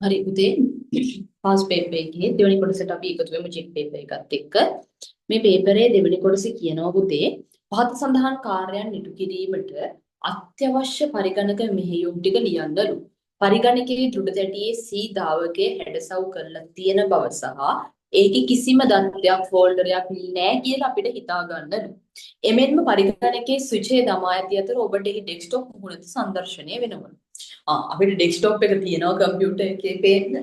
හරි උදේ pass paper එකේ දෙවෙනි කොටසට අපි එකතු වෙමු ජෙක් පේපර් එකත් එක්ක. මේ පේපරේ දෙවෙනි කොටසේ කියනවා පුතේ පහත සඳහන් කාර්යයන් ඉටු කිරීමට අත්‍යවශ්‍ය පරිගණක මෙහෙයුම් ටික ලියන්නලු. පරිගණකයේ දෘಢ තැටියේ C දාවකයේ හැඩසව් කරලා තියෙන බව සහ ඒකේ කිසිම දත්තයක් ෆෝල්ඩරයක් නැහැ කියලා අපිට හිතා ගන්නලු. එමෙන්ම පරිගණකයේ ස්විචය දමා ඇති අතර ඔබට එහි ඩෙස්ක්ටොප් මුහුණත සංදර්ශනය වෙනවලු. අපිට ඩෙස්ක්ටොප් එක තියෙනවා කම්පියුටර් එකේ පේන්න.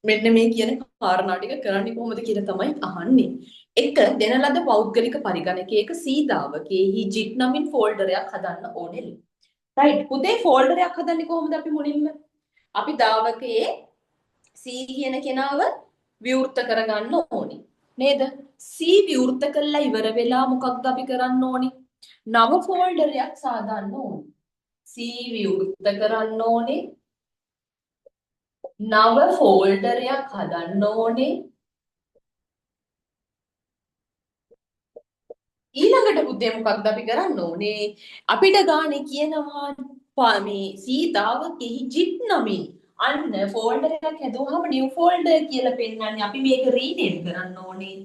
මෙන්න මේ කියන කාරණා ටික කරන්නේ කොහොමද කියලා තමයි අහන්නේ. එක දෙන ලද පෞද්ගලික පරිගණකයක C දාවකයේහි JIT නමින් ෆෝල්ඩරයක් හදන්න ඕනෙලු. රයිට් පුතේ ෆෝල්ඩරයක් හදන්නේ කොහොමද අපි මුලින්ම? අපි දාවකයේ C කියන කෙනාව විවෘත කරගන්න ඕනේ. නේද? C විවෘත කළා ඉවර වෙලා මොකක්ද අපි කරන්න ඕනේ? නව ෆෝල්ඩරයක් සාදන්න ඕනේ. C විවෘත කරන්න ඕනේ. නව ෆෝල්ඩරයක් හදන්න ඕනේ. ඊළඟට පුතේ මොකක්ද අපි කරන්න ඕනේ? අපිට ගානේ කියනවා මේ C දාවකෙහි JIT නමින් අන්න ෆෝල්ඩර් එකක් හැදුවාම new folder කියලා පෙන්නන්නේ. අපි මේක රීනේම් කරන්න ඕනේ.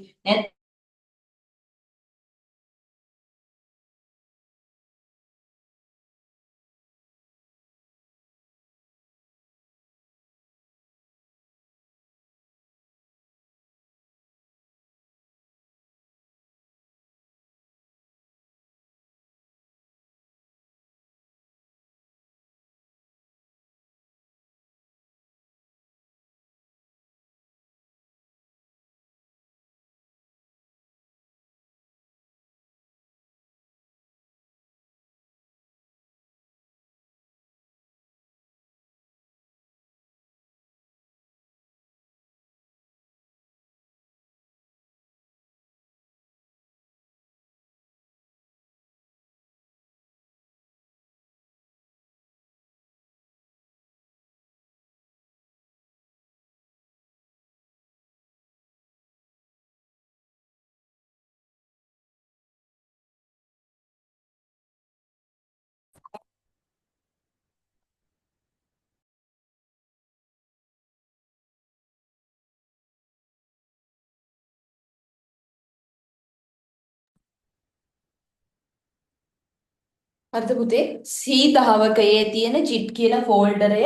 හරිද පුතේ? C දාවකයේ තියෙන JIT කියලා ෆෝල්ඩරය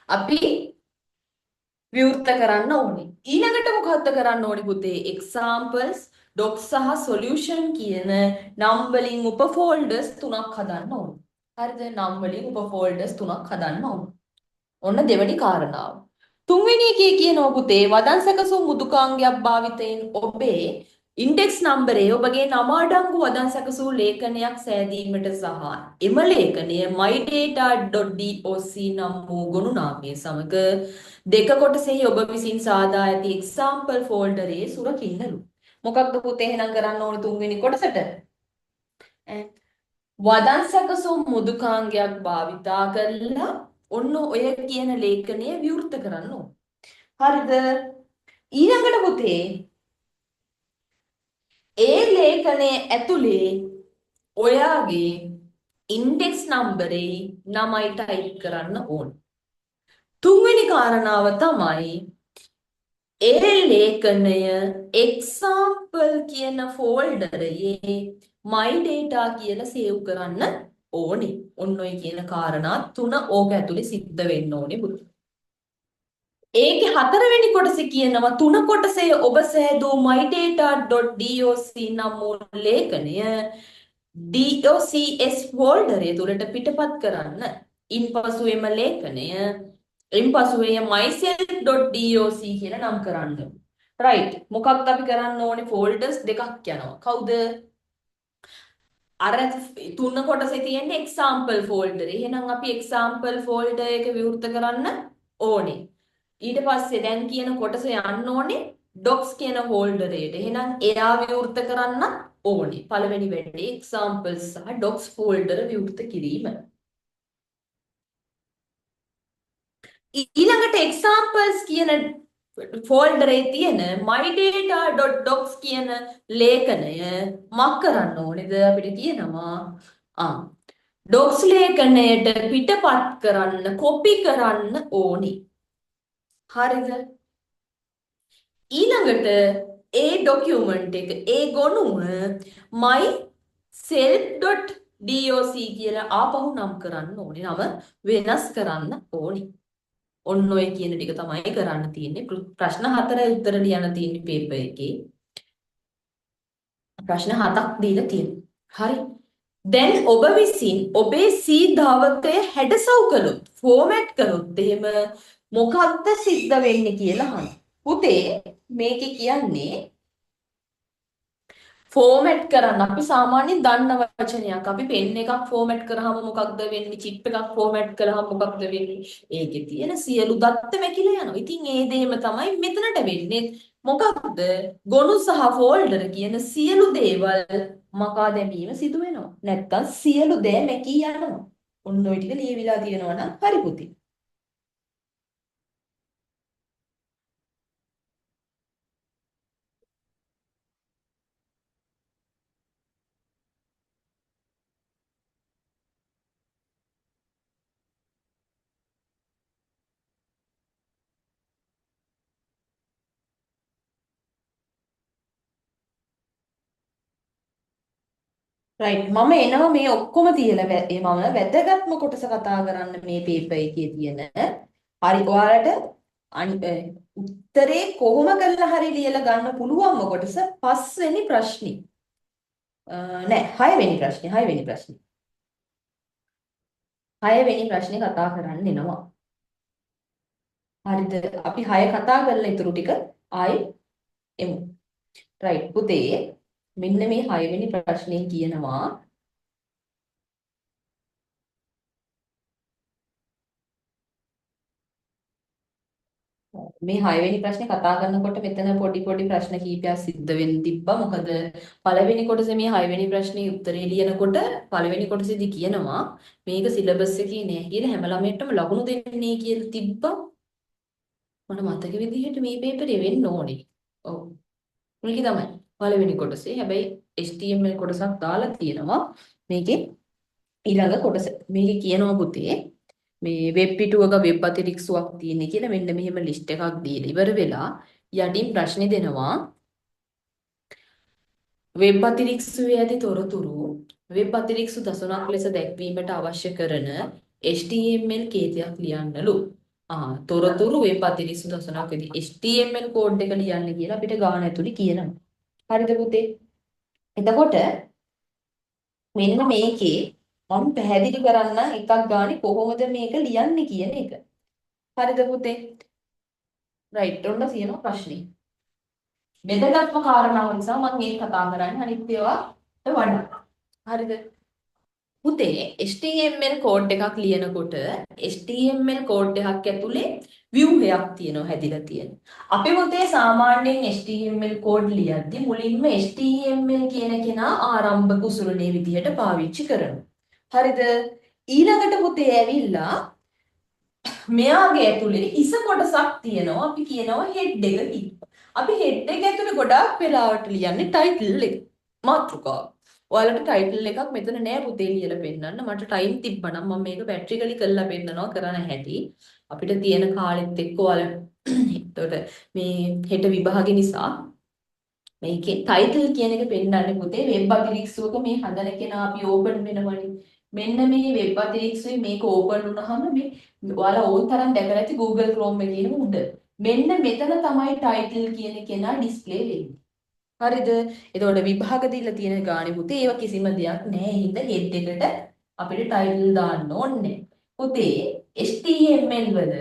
අපි විවෘත කරන්න ඕනේ. ඊළඟට මොකක්ද කරන්න ඕනේ පුතේ? examples docs සහ solution කියන නම් වලින් උප ෆෝල්ඩර්ස් තුනක් හදන්න ඕනේ. හරිද? නම් වලින් උප ෆෝල්ඩර්ස් තුනක් හදන්න ඕනේ. ඔන්න දෙවැනි කාරණාව. තුන්වෙනි එකේ කියනවා පුතේ වදන් සැකසුම් මුදුකාංගයක් භාවිතයෙන් ඔබේ ඉන්ඩෙක්ස් නම්බරේ ඔබගේ නම අඩංගු වදන් සැකසූ ලේඛනයක් සෑදීමට සහ එම ලේඛනය mydata.doc නම් වූ ගොනු නාමය සමග දෙක කොටසෙහි ඔබ විසින් සාදා ඇති example ෆෝල්ඩරයේ සුරකින්නලු. මොකක්ද පුතේ එහෙනම් කරන්න ඕන තුන්වෙනි කොටසට? වදන් සැකසුම් මුදුකාංගයක් භාවිතා කරලා ඔන්න ඔය කියන ලේඛනය විවෘත කරන්න ඕන. හරිද? ඊළඟට පුතේ ඒ ලේඛනයේ ඇතුලේ ඔයාගේ ඉන්ඩෙක්ස් නම්බරේ නමයි ටයිප් කරන්න ඕන. තුන්වෙනි කාරණාව තමයි ඒ ලේඛනය example කියන ෆෝල්ඩරයේ my data කියලා සේව් කරන්න ඕනේ. ඔන්න ඔය කියන කාරණා තුන ඕක ඇතුලේ සිද්ධ වෙන්න ඕනේ පුතේ. ඒකේ හතරවෙනි කොටසේ කියනවා තුන කොටසේ ඔබ සෑදූ mydata.doc නම් වූ ලේඛනය DOCS ෆෝල්ඩරය තුලට පිටපත් කරන්න. ඉන්පසු එම ලේඛනය ඉන්පසු එය myself.doc කියලා නම් කරන්න. right මොකක්ද අපි කරන්න ඕනේ? ෆෝල්ඩර්ස් දෙකක් යනවා. කවුද? අර තුන කොටසේ තියෙන example folder. එහෙනම් අපි example folder එක විවෘත කරන්න ඕනේ. ඊට පස්සේ දැන් කියන කොටස යන්න ඕනේ docs කියන folder එකට. එහෙනම් එයා විවෘත කරන්න ඕනේ. පළවෙනි වැඩේ examples සහ docs folder විවෘත කිරීම. ඊළඟට examples කියන ෆෝල්ඩරේ තියෙන mydata.docs කියන ලේඛනය මක් කරන්න ඕනේද? අපිට කියනවා ඩොක්ස් ලේඛනයට පිටපත් කරන්න කොපි කරන්න ඕනි. හරිද? ඊළඟට ඒ ડોකියුමන්ට් එක ඒ ගොනුව myself.doc කියලා ආපහු නම් කරන්න ඕනේ. නම වෙනස් කරන්න ඕනි. ඔන්න ඔය කියන ටික තමයි කරන්න තියෙන්නේ. ප්‍රශ්න 4 උත්තර ලියන්න තියෙන්නේ පේපර් එකේ. ප්‍රශ්න 7ක් දීලා තියෙනවා. හරි. දැන් ඔබ විසින් ඔබේ C ධාවකය හැඩසව් කළොත් ෆෝමැට් කළොත් එහෙම මොකක්ද සිද්ධ වෙන්නේ කියලා අහනවා. පුතේ මේකේ කියන්නේ ෆෝමැට් කරන්න අපි සාමාන්‍යයෙන් දන්න වචනයක්. අපි පෙන් එකක් ෆෝමැට් කරාම මොකක්ද වෙන්නේ? චිප් එකක් ෆෝමැට් කරාම මොකක්ද වෙන්නේ? ඒකේ තියෙන සියලු දත්ත මැකිලා යනවා. ඉතින් ඒ දෙයම තමයි මෙතනට වෙන්නේ. මොකක්ද? ගොනු සහ ෆෝල්ඩර් කියන සියලු දේවල් මකා දැමීම සිදු වෙනවා. නැත්තම් සියලු දේ මැකී යනවා. ඔන්න ඔය ටික ලියවිලා තියෙනවා නම් හරි පුතේ. රයිට් මම එනවා මේ ඔක්කොම තියලා මම වැදගත්ම කොටස කතා කරන්න මේ පේපර් එකේ තියෙන. හරි ඔයාලට උත්තරේ කොහොම කරලා හරි ලියලා ගන්න පුළුවන්ම කොටස පස්වෙනි ප්‍රශ්නේ. නෑ හයවෙනි ප්‍රශ්නේ හයවෙනි ප්‍රශ්නේ. හයවෙනි ප්‍රශ්නේ කතා කරන්න එනවා. හරිද? අපි හය කතා කරලා ඊටු ටික ආයි එමු. රයිට් පුතේ මෙන්න මේ හයවෙනි ප්‍රශ්නේ කියනවා මේ හයවෙනි ප්‍රශ්නේ කතා කරනකොට මෙතන පොඩි පොඩි ප්‍රශ්න කීපයක් සිද්ධ වෙන්න තිබ්බා. මොකද පළවෙනි කොටසේ මේ හයවෙනි ප්‍රශ්නේ උත්තරේ ලියනකොට පළවෙනි කොටසේදී කියනවා මේක සිලබස් එකේ නෑ කියලා හැම ළමයටම ලකුණු දෙන්නේ කියලා තිබ්බා. මට මතක විදිහට මේ පේපරේ වෙන්න ඕනේ. ඔව්. මේක තමයි පළවෙනි කොටසේ. හැබැයි HTML කොටසක් දාලා තියෙනවා මේකේ ඊළඟ කොටස. මේකේ කියනවා පුතේ මේ වෙබ් පිටුවක වෙබ් අතිරික්සුවක් තියෙන කියලා මෙන්න මෙහෙම ලිස්ට් එකක් දීලා ඉවර වෙලා යටින් ප්‍රශ්නේ දෙනවා වෙබ් අතිරික්සුවේ ඇති තොරතුරු වෙබ් අතිරික්සු දසුණක් ලෙස දැක්වීමට අවශ්‍ය කරන HTML කේතයක් ලියන්නලු. තොරතුරු වෙබ් අතිරික්සු දසුණක් වෙදි HTML කෝඩ් එක ලියන්න කියලා අපිට ගාන ඇතුලේ කියනවා. හරිද පුතේ? එතකොට මෙන්න මේකේ මම පැහැදිලි කරන්න එකක් ගානේ කොහොමද මේක ලියන්නේ කියන එක. හරිද පුතේ? රයිට් ඔන්න තියෙනවා ප්‍රශ්නේ. වැදගත්ම කාරණාව නිසා මම මේ කතා කරන්නේ අනිත් ඒවාට වඩා. හරිද? පුතේ HTML කෝඩ් එකක් ලියනකොට HTML කෝඩ් එකක් ඇතුලේ view එකක් තියෙනවා හැදිලා තියෙන. අපි පුතේ සාමාන්‍යයෙන් HTML කෝඩ් ලියද්දි මුලින්ම HTML කියන කෙනා ආරම්භක උසුරණේ විදිහට පාවිච්චි කරනවා. හරිද? ඊළඟට පුතේ ඇවිල්ලා මෙයාගේ ඇතුලේ ඉස කොටසක් තියෙනවා. අපි කියනවා head එක කියලා. අපි head එක ඇතුලේ ගොඩාක් වෙලාවට ලියන්නේ title එක. මාතෘකාව. ඔයාලට title එකක් මෙතන නෑ පුතේ ලියලා පෙන්නන්න. මට time තිබ්බනම් මම මේක practically කරලා පෙන්නනවා කරන හැටි. අපිට තියෙන කාලෙත් එක්ක ඔයාලා එතකොට මේ හෙට විභාගෙ නිසා මේකේ title කියන එක පෙන්නන්නේ පුතේ වෙබ් අතිරික්සුවක මේ හදන කෙනා අපි open වෙනවනේ. මෙන්න මේ වෙබ් අතිරික්සුවේ මේක open වුණාම මේ ඔයාලා ඕන තරම් දැකලා ඇති Google Chrome එකේ උඩ. මෙන්න මෙතන තමයි title කියන කෙනා display වෙන්නේ. හරිද? එතකොට විභාග දීලා තියෙන ගානේ පුතේ ඒව කිසිම දෙයක් නැහැ. හින්ද head එකට අපිට title දාන්න ඕනේ. පුතේ HTML වල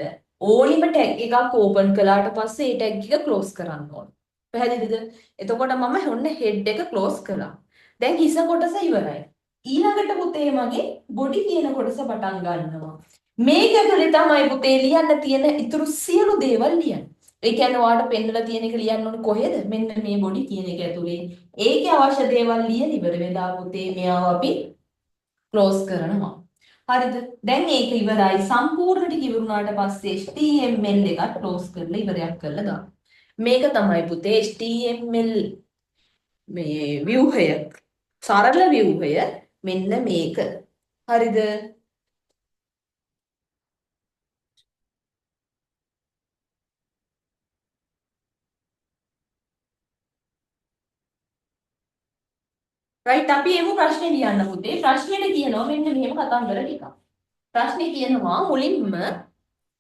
ඕනිම tag එකක් open කළාට පස්සේ ඒ tag එක close කරන්න ඕනේ. පැහැදිලිද? එතකොට මම ඔන්න head එක close කළා. දැන් හිස කොටස ඉවරයි. ඊළඟට පුතේ මගේ body කියන කොටස පටන් ගන්නවා. මේක ඇතුලේ තමයි පුතේ ලියන්න තියෙන ඊටු සියලු දේවල් ලියන්න. ඒ කියන්නේ ඔයාලට පෙන්නලා තියෙන එක ලියන්න ඕනේ කොහෙද? මෙන්න මේ body කියන එක ඇතුලේ. ඒකේ අවශ්‍ය දේවල් ලියලා ඉවර වෙලා පුතේ මෙයාව අපි close කරනවා. හරිද? දැන් මේක ඉවරයි. සම්පූර්ණ ටික ඉවරුනාට පස්සේ HTML එකත් close කරලා ඉවරයක් කරලා දාන්න. මේක තමයි පුතේ HTML මේ ව්‍යුහය සරල ව්‍යුහය මෙන්න මේක හරිද? රයිට් අපි එමු ප්‍රශ්නේ ලියන්න පුතේ. ප්‍රශ්නෙට කියනවා මෙන්න මෙහෙම කතන්දර ටිකක්. ප්‍රශ්නේ කියනවා මුලින්ම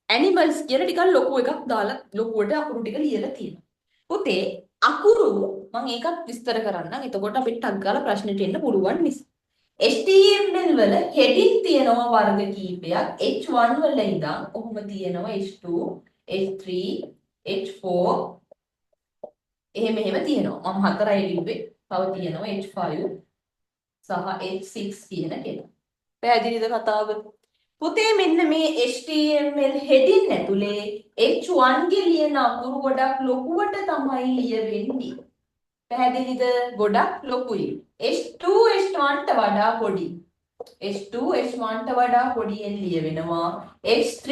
ඇනිමල්ස් කියලා ටිකක් ලොකු එකක් දාලා ලොකුවට අකුරු ටික ලියලා තියෙනවා. පුතේ අකුරු මම ඒකත් විස්තර කරන්නම්. එතකොට අපිට ටක් ගාලා ප්‍රශ්නෙට එන්න පුළුවන් නිසා. HTML වල heading තියෙනවා වර්ග කීපයක්. H1 වල ඉඳන් ඔහොම තියෙනවා H2, H3, H4 එහෙම තියෙනවා. මම 4යි ලිව්වේ. තව තියෙනවා H5 සහ H6 කියන කෙනා. පැහැදිලිද කතාව? පුතේ මෙන්න මේ HTML heading ඇතුලේ H1 ගේ ලියන අකුරු ගොඩක් ලොකුවට තමයි ලියවෙන්නේ. පැහැදිලිද? ගොඩක් ලොකුයි. H2 H1ට වඩා පොඩි. H2 H1ට වඩා පොඩියෙන් ලියවෙනවා. H3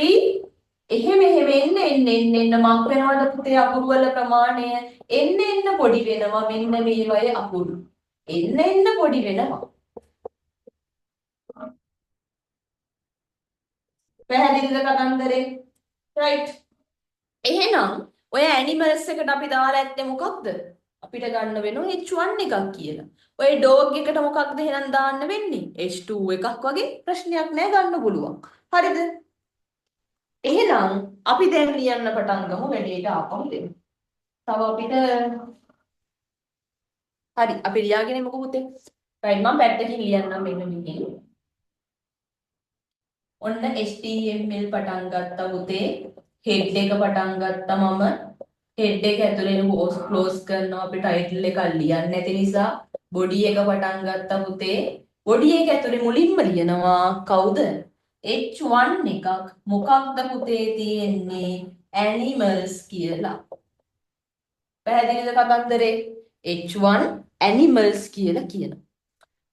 එහෙම එන්න මක් වෙනවද පුතේ අකුරු වල ප්‍රමාණය එන්න පොඩි වෙනවා. මෙන්න මේ වගේ අකුරු එන්න පොඩි වෙනවා. පැහැදිලිද කතන්දරේ? රයිට්. එහෙනම් ඔය ඇනිමල්ස් එකට අපි දාලා ඇත්තේ මොකක්ද? අපිට ගන්න වෙනවා H1 එකක් කියලා. ඔය ඩොග් එකට මොකක්ද එහෙනම් දාන්න වෙන්නේ? H2 එකක් වගේ ප්‍රශ්නයක් නෑ ගන්න පුළුවන්. හරිද? එහෙනම් අපි දැන් ලියන්න පටන් ගමු වැඩේට ආපහු දෙමු. තව අපිට හරි අපි ලියාගෙන මොකද පුතේ? right මම පැත්තකින් ලියන්නම් මෙන්න මෙහෙම. ඔන්න HTML පටන් ගත්තා පුතේ. head එක පටන් ගත්තා මම. head එක ඇතුලේ close කරනවා අපි title එක ලියන්න නැති නිසා. body එක පටන් ගත්තා පුතේ. body එක ඇතුලේ මුලින්ම ලියනවා කවුද? H1 එකක් මොකක්ද පුතේ තියෙන්නේ? animals කියලා. පැහැදිලිද කතන්දරේ? H1 animals කියලා කියනවා.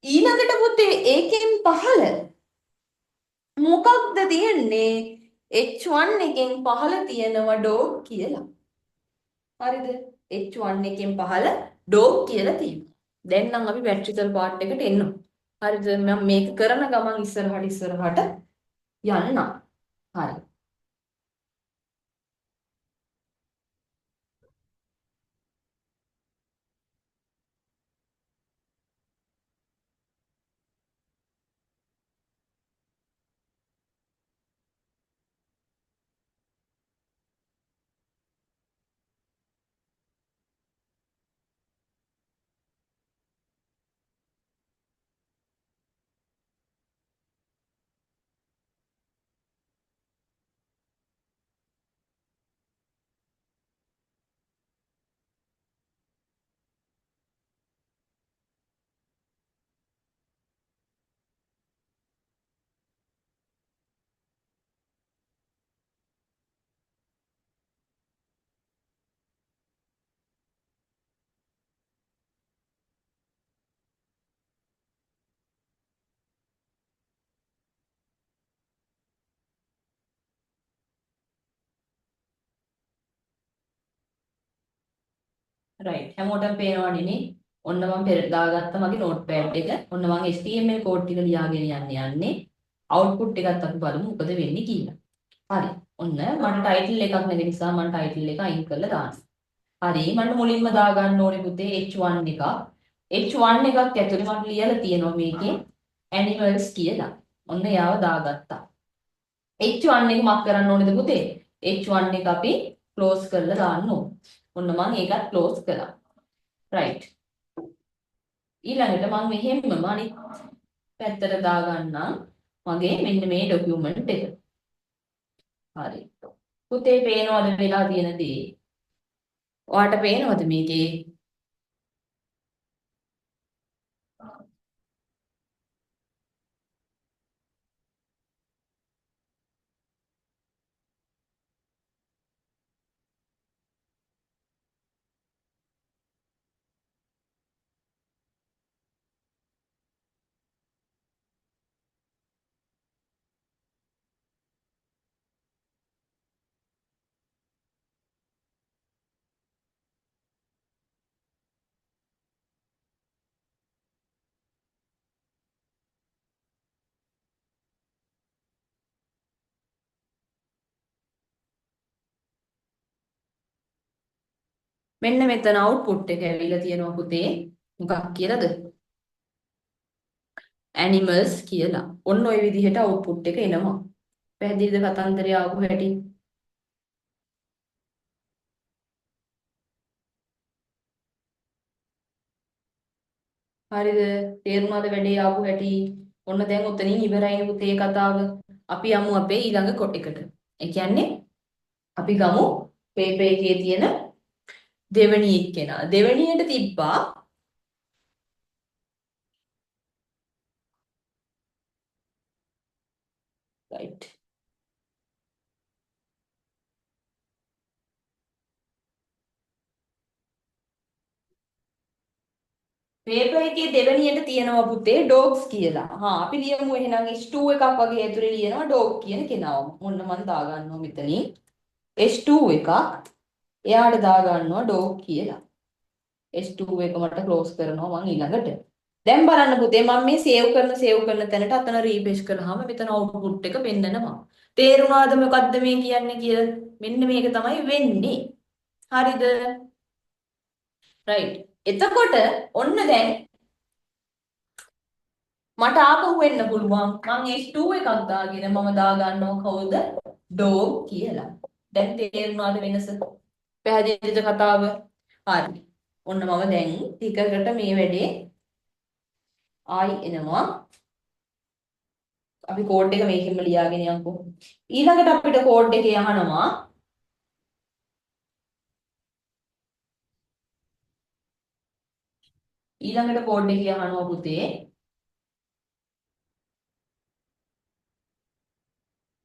ඊළඟට පුතේ ඒකෙන් පහළ මොකක්ද තියෙන්නේ? H1 එකෙන් පහළ තියෙනවා dog කියලා. හරිද? H1 එකෙන් පහළ dog කියලා තියෙනවා. දැන් නම් අපි practical part එකට එන්න. හරිද? මම මේක කරන ගමන් ඉස්සරහට යන්නම්. හරි. right හැමෝටම පේනවනේ ඔන්න මම පෙර දාගත්ත මගේ notepad එක. ඔන්න මම HTML code ටික ලියාගෙන යන්නේ. output එකත් අපි බලමු මොකද වෙන්නේ කියලා. හරි. ඔන්න මට title එකක් නැති නිසා මම title එක අයින් කරලා දානවා. හරි මට මුලින්ම දාගන්න ඕනේ පුතේ H1 එකක්. H1 එකක් ඇතුලේ මම ලියලා තියෙනවා මේකේ animals කියලා. ඔන්න යාව දාගත්තා. H1 එක මක් කරන්න ඕනේද පුතේ? H1 එක අපි close කරලා දාන්න ඕනේ. ඔන්න මම ඒකත් close කළා. right. ඊළඟට මම මෙහෙමම අනිත් පැත්තට දාගන්නම් මගේ මෙන්න මේ document එක. හරි. පුතේ පේනවද වෙලා තියෙන දේ? ඔයාට පේනවද මේකේ? මෙන්න මෙතන output එක ඇවිල්ලා තියෙනවා පුතේ. මොකක් කියලාද? animals කියලා. ඔන්න ඔය විදිහට output එක එනවා. පැහැදිලිද කතන්දරය ආපු හැටි? හරිද? තේරුණාද වැඩේ ආපු හැටි? ඔන්න දැන් උතනින් ඉවරයිනේ පුතේ කතාව. අපි යමු අපේ ඊළඟ කොටකට. ඒ කියන්නේ අපි ගමු පේපර් එකේ තියෙන දෙවෙනි එක්කෙනා. දෙවෙනියට තිබ්බා right. පේපර් එකේ දෙවෙනියට තියෙනවා පුතේ dogs කියලා. අපි ලියමු එහෙනම් H2 එකක් වගේ ඇතුලේ ලියනවා dog කියන කෙනාවම. ඔන්න මම දා ගන්නවා මෙතනින්. H2 එකක් එයාට දා ගන්නවා dog කියලා. H2 එක මට ක්ලෝස් කරනවා මම ඊළඟට. දැන් බලන්න පුතේ මම මේ සේව් කරන තැනට අතන රීප්‍රෙෂ් කරාම මෙතන අවුට්පුට් එක පෙන්නනවා. තේරුණාද මොකද්ද මේ කියන්නේ කියලා? මෙන්න මේක තමයි වෙන්නේ. හරිද? right. එතකොට ඔන්න දැන් මට ආපහු වෙන්න පුළුවන්. මම H2 එකක් දාගෙන මම දා ගන්නවා කවුද? dog කියලා. දැන් තේරුණාද වෙනස? පැහැදිලිද කතාව? හරි. ඔන්න මම දැන් ටිකකට මේ වැඩේ ආයි එනවා. අපි කෝඩ් එක මේකෙන්ම ලියාගෙන යමුකෝ. ඊළඟට අපිට කෝඩ් එකේ අහනවා ඊළඟට කෝඩ් එකේ අහනවා පුතේ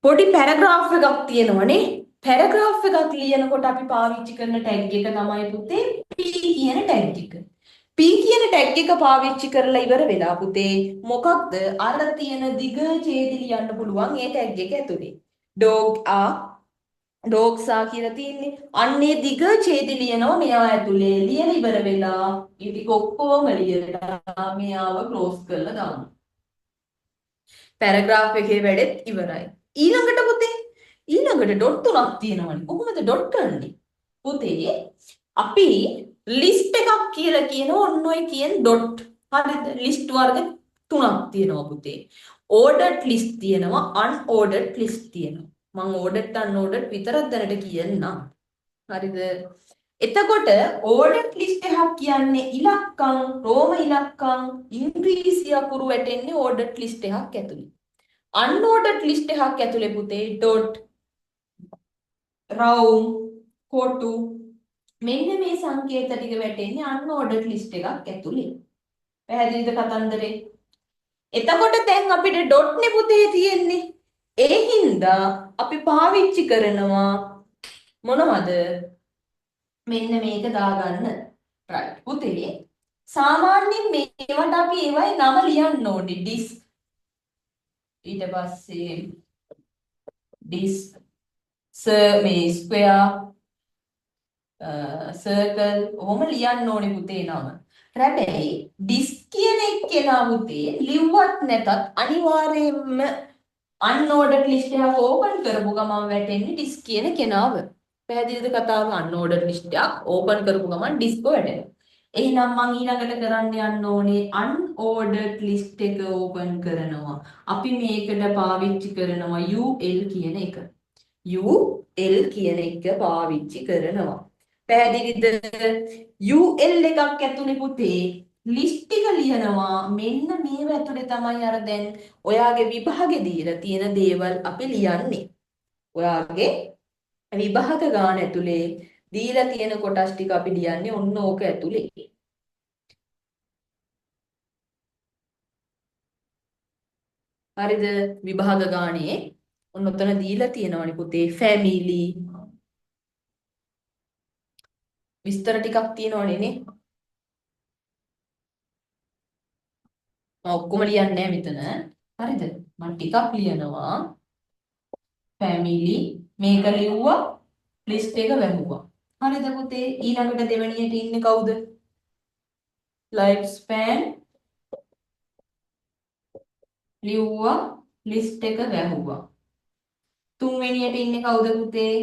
පොඩි පැරග්‍රාෆ් එකක් තියෙනවනේ. පැරග්‍රාෆ් එකක් ලියනකොට අපි පාවිච්චි කරන ටැග් එක තමයි පුතේ P කියන ටැග් එක. P කියන ටැග් එක පාවිච්චි කරලා ඉවර වෙලා පුතේ මොකක්ද අර තියෙන දිග ඡේද ලියන්න පුළුවන් ඒ ටැග් එක ඇතුලේ. dog a dogs කියලා තියෙන්නේ. අන්නේ දිග ඡේද ලියනවා මෙයා ඇතුලේ. ලියලා ඉවර වෙලා ඉතින් ඔක්කොම ලියලා මෙයාව ක්ලෝස් කරලා දානවා. පැරග්‍රාෆ් එකේ වැඩෙත් ඉවරයි. ඊළඟට පුතේ ඊළඟට ඩොට් තුනක් තියෙනවනේ. කොහොමද ඩොට් කරන්නේ? පුතේ අපි ලිස්ට් එකක් කියලා කියන ඔන්න ඔය කියන ඩොට්. හරිද? ලිස්ට් වර්ග තුනක් තියෙනවා පුතේ. ඕඩර්ඩ් ලිස්ට් තියෙනවා, අන්ಓඩර්ඩ් ලිස්ට් තියෙනවා. මම ඕඩර්ඩ් අන්ಓඩර්ඩ් විතරක් දැනට කියන්නම්. හරිද? එතකොට ඕඩර්ඩ් ලිස්ට් එකක් කියන්නේ ඉලක්කම්, රෝම ඉලක්කම්, ඉංග්‍රීසි අකුරු වැටෙන්නේ ඕඩර්ඩ් ලිස්ට් එකක් ඇතුළේ. අන්ಓඩර්ඩ් ලිස්ට් එකක් ඇතුලේ පුතේ ඩොට් රවුම් කොටු මෙන්න මේ සංකේත ටික වැටෙන්නේ අන්ಓඩර්ඩ් ලිස්ට් එකක් ඇතුලේ. පැහැදිලිද කතන්දරේ? එතකොට දැන් අපිට ඩොට් නේ පුතේ තියෙන්නේ. ඒ හින්දා අපි පාවිච්චි කරනවා මොනවද? මෙන්න මේක දාගන්න. right පුතේ සාමාන්‍යයෙන් මේවට අපි ඒවයි නම ලියන්න ඕනේ. ඩිස් ඊට පස්සේ ඩිස් මේ ස්ක්වෙයා සර්කල් ඔහොම ලියන්න ඕනේ පුතේ නම. හැබැයි ඩිස් කියන එක්කෙනා පුතේ ලිව්වත් නැතත් අනිවාර්යයෙන්ම අන්ಓඩර්ඩ් ලිස්ට් එකක් ඕපන් කරපු ගමන් වැටෙන්නේ ඩිස් කියන කෙනාව. පැහැදිලිද කතාව? අන්ಓඩර්ඩ් ලිස්ට් එකක් ඕපන් කරපු ගමන් ඩිස්ක වැටෙනවා. එහෙනම් මම ඊළඟට කරන්න යන්න ඕනේ අන්ಓඩර්ඩ් ලිස්ට් එක ඕපන් කරනවා. අපි මේකට පාවිච්චි කරනවා UL කියන එක. UL කියන එක පාවිච්චි කරනවා. පැහැදිලිද? UL එකක් ඇතුලේ පුතේ ලිස්ට් එක ලියනවා. මෙන්න මේව ඇතුලේ තමයි අර දැන් ඔයාගේ විභාගෙ දීලා තියෙන දේවල් අපි ලියන්නේ. ඔයාගේ විභාග ගාන ඇතුලේ දීලා තියෙන කොටස් ටික අපි ලියන්නේ ඔන්න ඕක ඇතුලේ. හරිද? විභාග ගානේ ඔන්න ඔතන දීලා තියෙනවනේ පුතේ ෆැමිලි විස්තර ටිකක් තියෙනවනේ නේ. මම ඔක්කොම ලියන්නේ නැහැ මෙතන. හරිද? මම ටිකක් ලියනවා. ෆැමිලි මේක ලිව්වා ලිස්ට් එක වැහුවා. හරිද පුතේ? ඊළඟට දෙවෙනියට ඉන්නේ කවුද? ලයිෆ් ස්පෑන් ලිව්වා ලිස්ට් එක වැහුවා. තුන්වෙනියට ඉන්නේ කවුද පුතේ?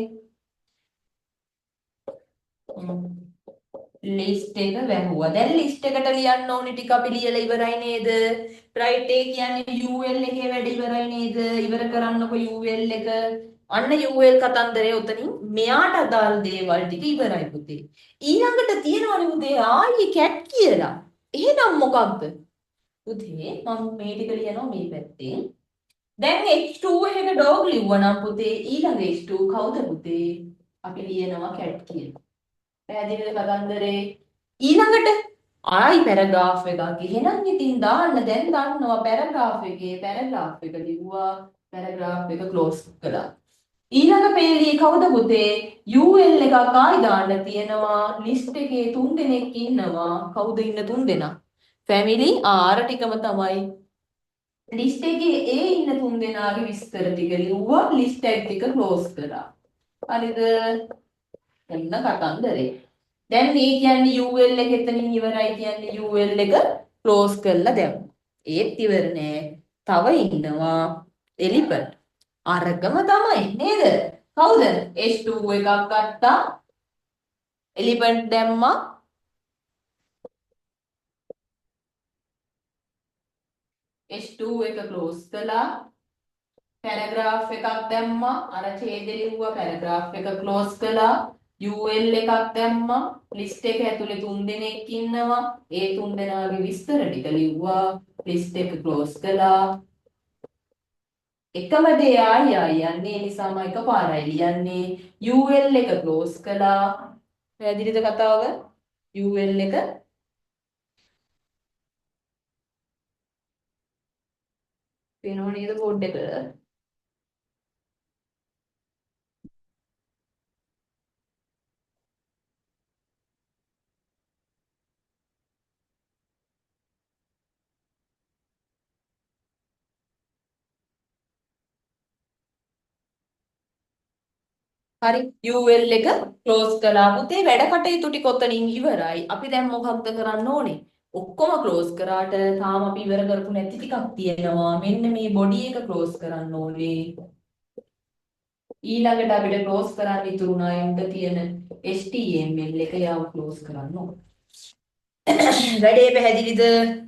ලිස්ට් එක වැහුවා. දැන් ලිස්ට් එකට ලියන්න ඕනේ ටික අපි ලියලා ඉවරයි නේද? රයිට් ඒ කියන්නේ UL එකේ වැඩ ඉවරයි නේද? ඉවර කරන්නකො UL එක. අන්න UL කතන්දරය උතනින් මෙයාට අදාළ දේවල් ටික ඉවරයි පුතේ. ඊළඟට තියෙනවනේ පුතේ ආයේ කැට් කියලා. එහෙනම් මොකක්ද? පුතේ මම මේ ටික ලියනවා මේ පැත්තේ. දැන් H2 එක ඩොග් ලිව්වා නම් පුතේ ඊළඟ H2 කවුද පුතේ? අපි ලියනවා කැට් කියලා. පැහැදිලිද කතන්දරේ? ඊළඟට ආයි පැරග්‍රාෆ් එකක්. එහෙනම් ඉතින් දාන්න දැන් දන්නවා පැරග්‍රාෆ් එකේ පැරග්‍රාෆ් එක ලිව්වා. පැරග්‍රාෆ් එක ක්ලෝස් කළා. ඊළඟ පේළියේ කවුද පුතේ? UL එකක් ආයි දාන්න තියෙනවා. ලිස්ට් එකේ 3 දෙනෙක් ඉන්නවා. කවුද ඉන්න 3 දෙනා? ෆැමිලි ආර ටිකම තමයි. ලිස්ට් එකේ ඒ ඉන්න 3 දෙනාගේ විස්තර ටික ලිව්වා. ලිස්ට් එක ක්ලෝස් කරා. හරිද? එන්න කතන්දරේ. දැන් මේ කියන්නේ UL එක එතනින් ඉවරයි කියන්නේ UL එක ක්ලෝස් කරලා දැම්මා. ඒත් ඉවර නෑ. තව ඉන්නවා එලිපන්ට්. අරගම තමයි නේද? කවුද? H2 එකක් ගත්තා. එලිපන්ට් දැම්මා. H2 එක ක්ලෝස් කළා. පැරග්‍රාෆ් එකක් දැම්මා. අර ඡේදෙ ලිව්වා පැරග්‍රාෆ් එක ක්ලෝස් කළා. UL එකක් දැම්මා. ලිස්ට් එක ඇතුලේ 3 දෙනෙක් ඉන්නවා. ඒ 3 දෙනාගේ විස්තර ටික ලිව්වා. ලිස්ට් එක ක්ලෝස් කළා. එකම දේ ආයි යන්නේ නිසා මම එකපාරයි ලියන්නේ. UL එක ක්ලෝස් කළා. පැහැදිලිද කතාව? UL එක පේනව නේද බෝඩ් එක? හරි UL එක ක්ලෝස් කළා. පුතේ වැඩ කටයුතු ටික ඔතනින් ඉවරයි. අපි දැන් මොකක්ද කරන්න ඕනේ? ඔක්කොම ක්ලෝස් කරාට තාම අපි ඉවර කරපු නැති ටිකක් තියෙනවා. මෙන්න මේ බොඩි එක ක්ලෝස් කරන්න ඕනේ. ඊළඟට අපිට ක්ලෝස් කරන්න ඉතුරුනා එන්න තියෙන HTML එක යාව ක්ලෝස් කරන්න ඕනේ. වැඩේ පැහැදිලිද?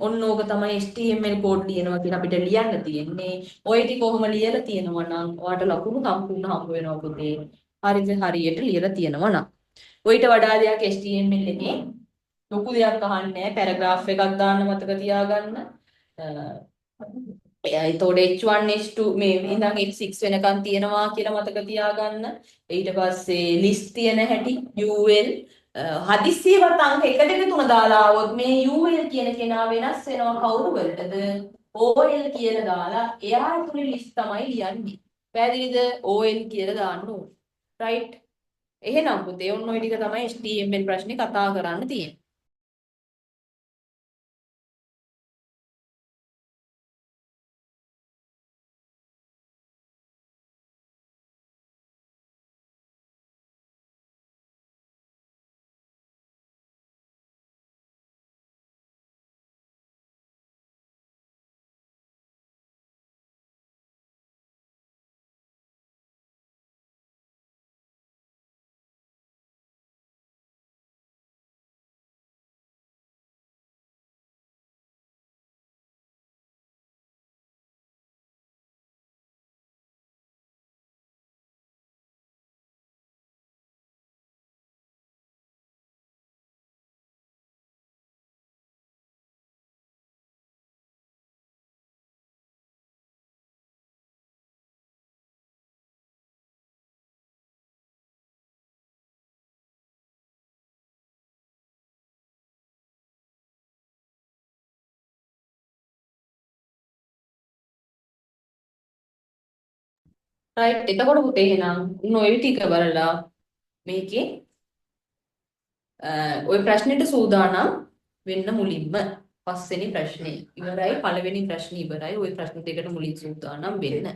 ඔන්න ඕක තමයි HTML කෝඩ් ලියනවා කියලා අපිට ලියන්න තියෙන්නේ. ඔය ටික කොහොම ලියලා තියෙනවා නම් ඔයාට ලකුණු සම්පූර්ණ හම්බ වෙනවා පුතේ. හරිද? හරියට ලියලා තියෙනවා නම්. ඔයිට වඩා දෙයක් HTML එකේ ලොකු දෙයක් අහන්නේ නැහැ. පැරග්‍රාෆ් එකක් දාන්න මතක තියාගන්න. එතකොට H1 H2 මේ ඉඳන් H6 වෙනකන් තියෙනවා කියලා මතක තියාගන්න. ඊට පස්සේ list තියෙන හැටි UL හදිස්සියවත් අංක 1 2 3 දාලා આવොත් මේ UL කියන කෙනා වෙනස් වෙනවා කවුරු වලටද? OL කියලා දාලා එයා ඇතුලේ list තමයි ලියන්නේ. පැහැදිලිද? OL කියලා දාන්න ඕනේ. right? එහෙනම් පුතේ ඔන්න ඔය ටික තමයි HTML ප්‍රශ්නේ කතා කරන්න තියෙන්නේ. right එතකොට පුතේ එහෙනම් ඔන්න ඔය ටික බලලා මේකේ ඔය ප්‍රශ්නෙට සූදානම් වෙන්න මුලින්ම පස්වෙනි ප්‍රශ්නේ ඉවරයි පළවෙනි ප්‍රශ්නේ ඉවරයි ওই ප්‍රශ්න දෙකට මුලින් සූදානම් වෙන්න